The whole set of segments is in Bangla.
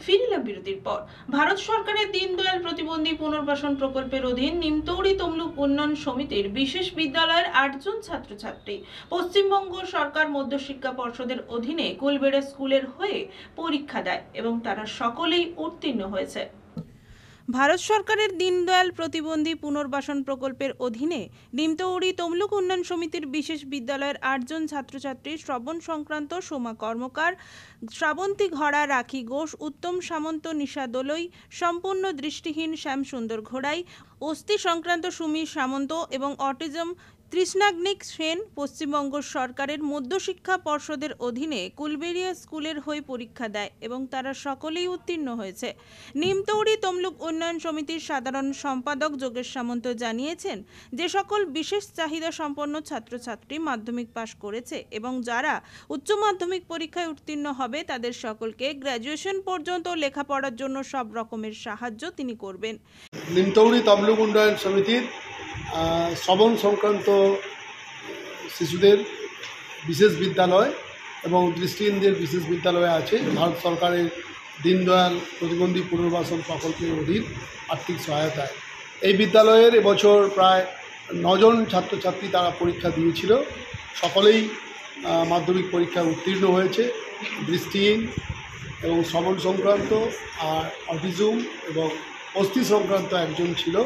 ফিরলাম বিরতির পর। ভারত সরকারের দীনদয়াল প্রতিবন্ধী পুনর্বাসন প্রকল্পের অধীন নিমতৌড়ি তমলুক উন্নয়ন সমিতির বিশেষ বিদ্যালয়ের ৮ জন ছাত্রছাত্রী পশ্চিমবঙ্গ সরকার মধ্যশিক্ষা পর্ষদের অধীনে কুলবেড়া স্কুলের হয়ে পরীক্ষা দেয় এবং তারা সকলেই উত্তীর্ণ হয়েছে। ভারত সরকারের দীনদয়াল প্রতিবন্ধী পুনর্বাসন প্রকল্পের অধীনে নিমতৌড়ি তমলুক উন্নয়ন সমিতির বিশেষ বিদ্যালয়ের ৮ জন ছাত্রছাত্রী শ্রবণ সংক্রান্ত সোমা কর্মকার, শ্রাবন্তী ঘড়া, রাখি ঘোষ, উত্তম সামন্ত, নিশা দোলই, সম্পূর্ণ দৃষ্টিহীন শ্যামসুন্দর ঘোড়াই, অস্থি সংক্রান্ত সুমি সামন্ত এবং অটিজম তৃষ্ণাগ্নিক সেন পশ্চিমবঙ্গ সরকারের মধ্যশিক্ষা পর্ষদের অধীনে কুলবেড়িয়া স্কুলের হয়ে পরীক্ষা দেয় এবং তারা সকলেই উত্তীর্ণ হয়েছে। নিমতৌড়ি তমলুক উন্নয়ন সমিতির সাধারণ সম্পাদক যোগেশ সামন্ত জানিয়েছেন, যে সকল বিশেষ চাহিদা সম্পন্ন ছাত্রছাত্রী মাধ্যমিক পাশ করেছে এবং যারা উচ্চ মাধ্যমিক পরীক্ষায় উত্তীর্ণ হবে তাদের সকলকে গ্র্যাজুয়েশন পর্যন্ত লেখাপড়ার জন্য সব রকমের সাহায্য তিনি করবেন। নিমতৌড়ি তমলুক উন্নয়ন সমিতির শ্রবণ সংক্রান্ত শিশুদের বিশেষ বিদ্যালয় এবং দৃষ্টিহীনদের বিশেষ বিদ্যালয় আছে ভারত সরকারের দীনদয়াল প্রতিবন্ধী পুনর্বাসন প্রকল্পের অধীন আর্থিক সহায়তায়। এই বিদ্যালয়ের এবছর প্রায় 9 জন ছাত্রছাত্রী তারা পরীক্ষা দিয়েছিল, সকলেই মাধ্যমিক পরীক্ষায় উত্তীর্ণ হয়েছে। দৃষ্টিহীন এবং শ্রবণ সংক্রান্ত আর অটিজম এবং অস্থি সংক্রান্ত একজন ছিল,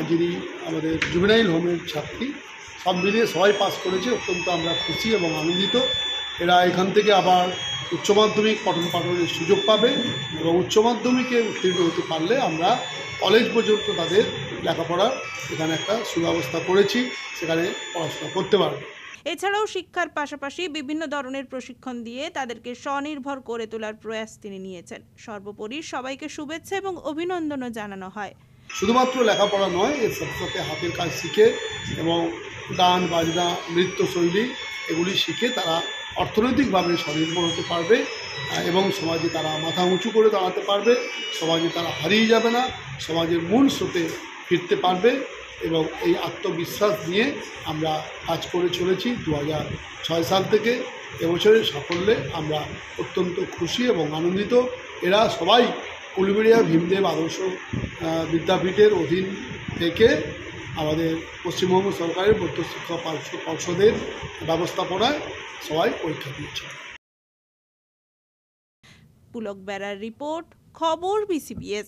যিনি আমাদের জুভেনাইল হোমের ছাত্রী। সব মিলিয়ে সবাই পাস করেছে। অত্যন্ত আমরা খুশি এবং আনন্দিত। এরা এখান থেকে আবার উচ্চ মাধ্যমিক পঠন পাঠনের সুযোগ পাবে এবং উচ্চ মাধ্যমিকে উত্তীর্ণ হতে পারলে আমরা কলেজ পর্যন্ত তাদের লেখাপড়ার এখানে একটা সুব্যবস্থা করেছি, সেখানে পড়াশোনা করতে পারবে। এছাড়াও শিক্ষার পাশাপাশি বিভিন্ন ধরনের প্রশিক্ষণ দিয়ে তাদেরকে স্বনির্ভর করে তোলার প্রয়াস তিনি নিয়েছেন। সর্বোপরি সবাইকে শুভেচ্ছা এবং অভিনন্দনও জানানো হয়। শুধুমাত্র লেখাপড়া নয়, এর সাথে সাথে হাতের কাজ শিখে এবং গান বাজনা নৃত্যশৈলী এগুলি শিখে তারা অর্থনৈতিকভাবে স্বনির্ভর হতে পারবে এবং সমাজে তারা মাথা উঁচু করে দাঁড়াতে পারবে। সমাজে তারা হারিয়ে যাবে না, সমাজের মূল স্রোতে ফিরতে পারবে এবং এই আত্মবিশ্বাস নিয়ে আমরা কাজ করে চলেছি 2006 সাল থেকে। এবছরের সাফল্যে আমরা অত্যন্ত খুশি এবং আনন্দিত। এরা সবাই কুলবেড়িয়া ভীমদেব আদর্শ বিদ্যাপীঠের অধীন থেকে আমাদের পশ্চিমবঙ্গ সরকারের মধ্যশিক্ষা পর্ষদের ব্যবস্থাপনায় সবাই পরীক্ষা দিয়েছে। পুলক বেড়ার রিপোর্ট, খবর BCBS।